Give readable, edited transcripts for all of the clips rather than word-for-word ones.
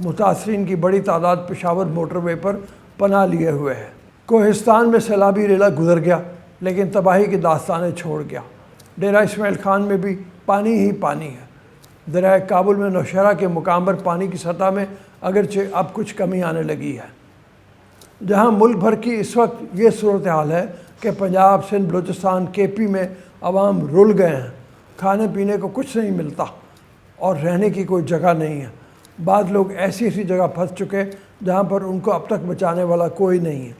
متاثرین کی بڑی تعداد پشاور موٹر وے پر پناہ لیے ہوئے ہے۔ کوہستان میں سیلابی ریلا گزر گیا لیکن تباہی کی داستانیں چھوڑ گیا۔ ڈیرہ اسماعیل خان میں بھی پانی ہی پانی ہے۔ دریائے کابل میں نوشہرہ کے مقام پر پانی کی سطح میں اگرچہ اب کچھ کمی آنے لگی ہے۔ جہاں ملک بھر کی اس وقت یہ صورتحال ہے کہ پنجاب، سندھ، بلوچستان، کے پی میں عوام رل گئے ہیں، کھانے پینے کو کچھ نہیں ملتا اور رہنے کی کوئی جگہ نہیں ہے۔ بعض لوگ ایسی جگہ پھنس چکے جہاں پر ان کو اب تک بچانے والا کوئی نہیں ہے،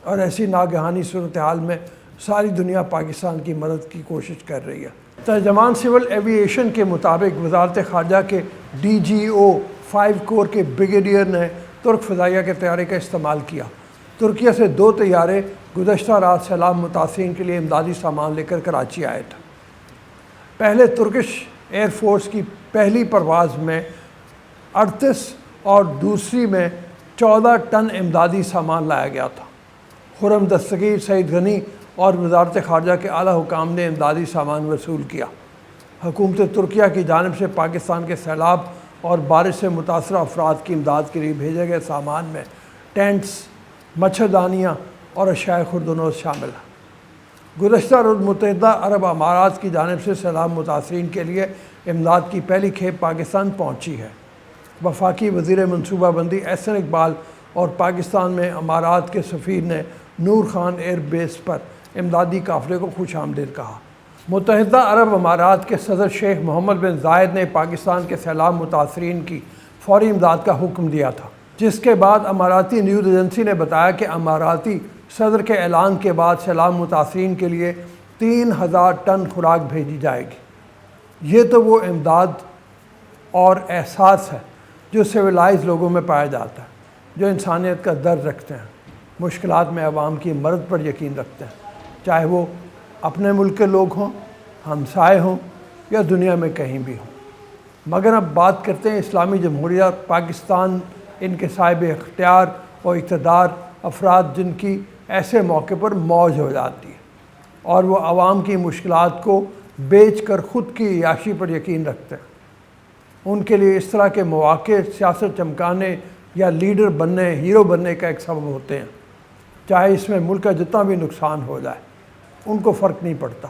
اور ایسی ناگہانی صورتحال میں ساری دنیا پاکستان کی مدد کی کوشش کر رہی ہے۔ ترجمان سول ایوی ایشن کے مطابق وزارت خارجہ کے DGO 5 کور کے بریگیڈیئر نے ترک فضائیہ کے طیارے کا استعمال کیا۔ ترکیہ سے 2 طیارے گزشتہ رات سیلاب متاثرین کے لیے امدادی سامان لے کر کراچی آئے تھے۔ پہلے ترکش ایئر فورس کی پہلی پرواز میں 38 اور دوسری میں 14 ٹن امدادی سامان لایا گیا تھا۔ خرم دستگیر، سعید غنی اور وزارت خارجہ کے اعلیٰ حکام نے امدادی سامان وصول کیا۔ حکومت ترکیہ کی جانب سے پاکستان کے سیلاب اور بارش سے متاثرہ افراد کی امداد کے لیے بھیجے گئے سامان میں ٹینٹس، مچھردانیاں اور اشیاء خوردونوش شامل ہیں۔ گزشتہ روز متحدہ عرب امارات کی جانب سے سیلاب متاثرین کے لیے امداد کی پہلی کھیپ پاکستان پہنچی ہے۔ وفاقی وزیر منصوبہ بندی احسن اقبال اور پاکستان میں امارات کے سفیر نے نور خان ایئر بیس پر امدادی قافلے کو خوش آمدید کہا۔ متحدہ عرب امارات کے صدر شیخ محمد بن زائد نے پاکستان کے سیلاب متاثرین کی فوری امداد کا حکم دیا تھا، جس کے بعد اماراتی نیوز ایجنسی نے بتایا کہ اماراتی صدر کے اعلان کے بعد سیلاب متاثرین کے لیے 3000 ٹن خوراک بھیجی جائے گی۔ یہ تو وہ امداد اور احساس ہے جو سویلائز لوگوں میں پایا جاتا ہے، جو انسانیت کا درد رکھتے ہیں، مشکلات میں عوام کی مدد پر یقین رکھتے ہیں، چاہے وہ اپنے ملک کے لوگ ہوں، ہمسائے ہوں یا دنیا میں کہیں بھی ہوں۔ مگر اب بات کرتے ہیں اسلامی جمہوریہ پاکستان، ان کے صاحب اختیار اور اقتدار افراد جن کی ایسے موقع پر موج ہو جاتی ہے اور وہ عوام کی مشکلات کو بیچ کر خود کی عیاشی پر یقین رکھتے ہیں۔ ان کے لیے اس طرح کے مواقع سیاست چمکانے یا لیڈر بننے، ہیرو بننے کا ایک سبب ہوتے ہیں، چاہے اس میں ملک کا جتنا بھی نقصان ہو جائے، ان کو فرق نہیں پڑتا۔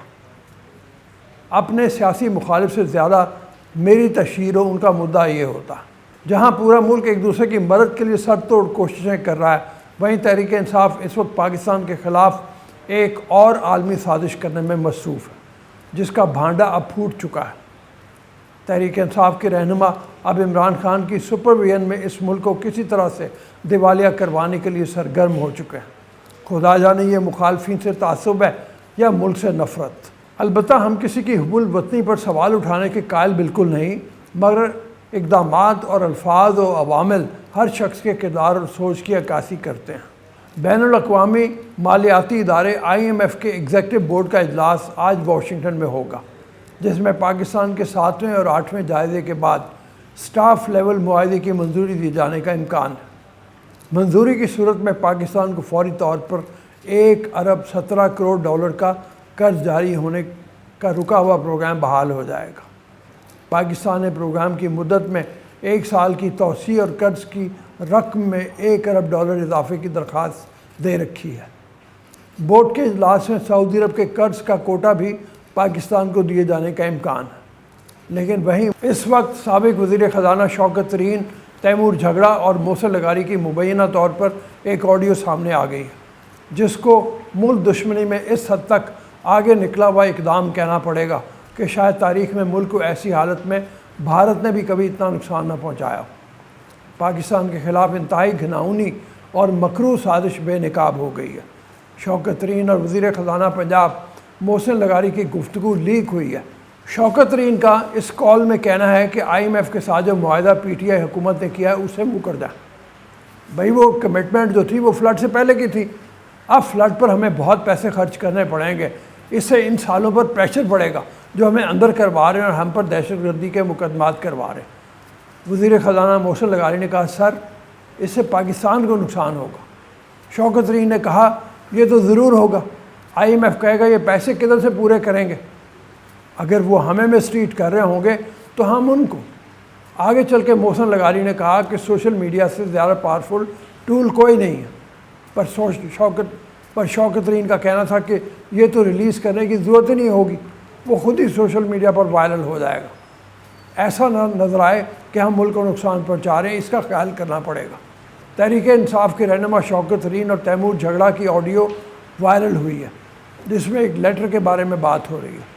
اپنے سیاسی مخالف سے زیادہ میری تشہیر ہو، ان کا مدعا یہ ہوتا ہے۔ جہاں پورا ملک ایک دوسرے کی مدد کے لیے سر توڑ کوششیں کر رہا ہے، وہیں تحریک انصاف اس وقت پاکستان کے خلاف ایک اور عالمی سازش کرنے میں مصروف ہے، جس کا بھانڈا اب پھوٹ چکا ہے۔ تحریک انصاف کے رہنما اب عمران خان کی سپرویژن میں اس ملک کو کسی طرح سے دیوالیہ کروانے کے لیے سرگرم ہو چکے ہیں۔ خدا جانے یہ مخالفین سے تعصب ہے یا ملک سے نفرت۔ البتہ ہم کسی کی حب الوطنی پر سوال اٹھانے کے قائل بالکل نہیں، مگر اقدامات اور الفاظ و عوامل ہر شخص کے کردار اور سوچ کی عکاسی کرتے ہیں۔ بین الاقوامی مالیاتی ادارے IMF کے ایگزیکٹو بورڈ کا اجلاس آج واشنگٹن میں ہوگا، جس میں پاکستان کے 7ویں اور 8ویں جائزے کے بعد سٹاف لیول معاہدے کی منظوری دیے جانے کا امکان ہے۔ منظوری کی صورت میں پاکستان کو فوری طور پر 1 ارب 17 کروڑ ڈالر کا قرض جاری ہونے کا رکا ہوا پروگرام بحال ہو جائے گا۔ پاکستان نے پروگرام کی مدت میں 1 سال کی توسیع اور قرض کی رقم میں 1 ارب ڈالر اضافے کی درخواست دے رکھی ہے۔ بورڈ کے اجلاس میں سعودی عرب کے قرض کا کوٹا بھی پاکستان کو دیے جانے کا امکان ہے، لیکن وہیں اس وقت سابق وزیر خزانہ شوکت ترین، تیمور جھگڑا اور محسن لغاری کی مبینہ طور پر ایک آڈیو سامنے آ گئی ہے، جس کو ملک دشمنی میں اس حد تک آگے نکلا ہوا اقدام کہنا پڑے گا کہ شاید تاریخ میں ملک کو ایسی حالت میں بھارت نے بھی کبھی اتنا نقصان نہ پہنچایا ہو۔ پاکستان کے خلاف انتہائی گھناؤنی اور مکروہ سازش بے نقاب ہو گئی ہے۔ شوکت ترین اور وزیر خزانہ پنجاب محسن لغاری کی گفتگو لیک ہوئی ہے۔ شوکت ترین کا اس کال میں کہنا ہے کہ IMF کے ساتھ جو معاہدہ PTI حکومت نے کیا ہے اسے منہ کر جائیں۔ بھائی وہ کمٹمنٹ جو تھی وہ فلڈ سے پہلے کی تھی، اب فلڈ پر ہمیں بہت پیسے خرچ کرنے پڑیں گے، اس سے ان سالوں پر پریشر پڑے گا جو ہمیں اندر کروا رہے ہیں اور ہم پر دہشت گردی کے مقدمات کروا رہے ہیں۔ وزیر خزانہ محسن لغاری نے کہا سر اس سے پاکستان کو نقصان ہوگا۔ شوکت ترین نے کہا یہ تو ضرور ہوگا، IMF کہے گا یہ پیسے کدھر سے پورے کریں گے، اگر وہ ہمیں مسٹریٹ کر رہے ہوں گے تو ہم ان کو، آگے چل کے محسن لغاری نے کہا کہ سوشل میڈیا سے زیادہ پاورفل ٹول کوئی نہیں ہے، پر شوکت ترین کا کہنا تھا کہ یہ تو ریلیز کرنے کی ضرورت ہی نہیں ہوگی، وہ خود ہی سوشل میڈیا پر وائرل ہو جائے گا۔ ایسا نہ نظر آئے کہ ہم ملک کو نقصان پہنچا رہے ہیں، اس کا خیال کرنا پڑے گا۔ تحریک انصاف کے رہنما شوکت ترین اور تیمور جھگڑا کی آڈیو وائرل ہوئی ہے، جس میں ایک لیٹر کے بارے میں بات ہو رہی ہے۔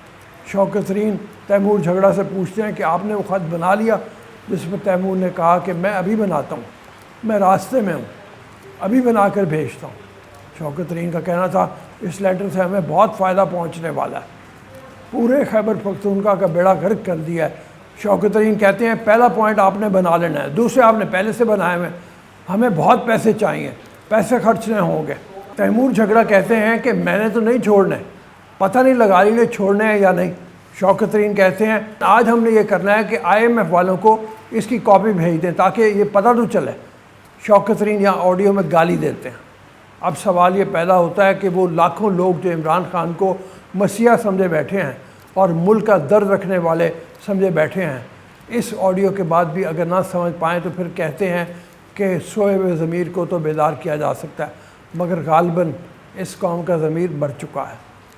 شوکت ترین تیمور جھگڑا سے پوچھتے ہیں کہ آپ نے وہ خط بنا لیا، جس میں تیمور نے کہا کہ میں ابھی بناتا ہوں، میں راستے میں ہوں، ابھی بنا کر بھیجتا ہوں۔ شوکت ترین کا کہنا تھا اس لیٹر سے ہمیں بہت فائدہ پہنچنے والا ہے، پورے خیبر پختونخوا کا بیڑا غرق کر دیا ہے۔ شوکت ترین کہتے ہیں پہلا پوائنٹ آپ نے بنا لینا ہے، دوسرے آپ نے پہلے سے بنائے ہوئے، ہمیں بہت پیسے چاہیے، پیسے خرچنے ہوں گے۔ تیمور جھگڑا کہتے ہیں کہ میں نے تو نہیں چھوڑنے، پتہ نہیں لغاری نے چھوڑنے ہیں یا نہیں۔ شوکت ترین کہتے ہیں آج ہم نے یہ کرنا ہے کہ IMF والوں کو اس کی کاپی بھیج دیں تاکہ یہ پتہ تو چلے۔ شوکت ترین یہاں آڈیو میں گالی دیتے ہیں۔ اب سوال یہ پیدا ہوتا ہے کہ وہ لاکھوں لوگ جو عمران خان کو مسیحا سمجھے بیٹھے ہیں اور ملک کا درد رکھنے والے سمجھے بیٹھے ہیں، اس آڈیو کے بعد بھی اگر نہ سمجھ پائیں تو پھر کہتے ہیں کہ سوئے ہوئے ضمیر کو تو بیدار کیا جا سکتا ہے، مگر غالباً اس قوم کا ضمیر مر چکا ہے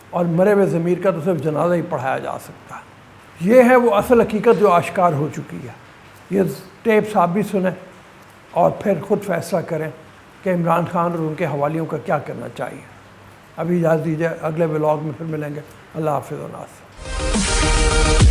اور مرے ہوئے ضمیر کا تو صرف جنازہ ہی پڑھایا جا سکتا ہے۔ یہ ہے وہ اصل حقیقت جو آشکار ہو چکی ہے۔ یہ ٹیپس آپ بھی سنیں اور پھر خود فیصلہ کریں کہ عمران خان اور ان کے حوالیوں کا کیا کرنا چاہیے۔ ابھی اجازت دیجیے، اگلے ولاگ میں پھر ملیں گے۔ اللہ حافظ و ناصر۔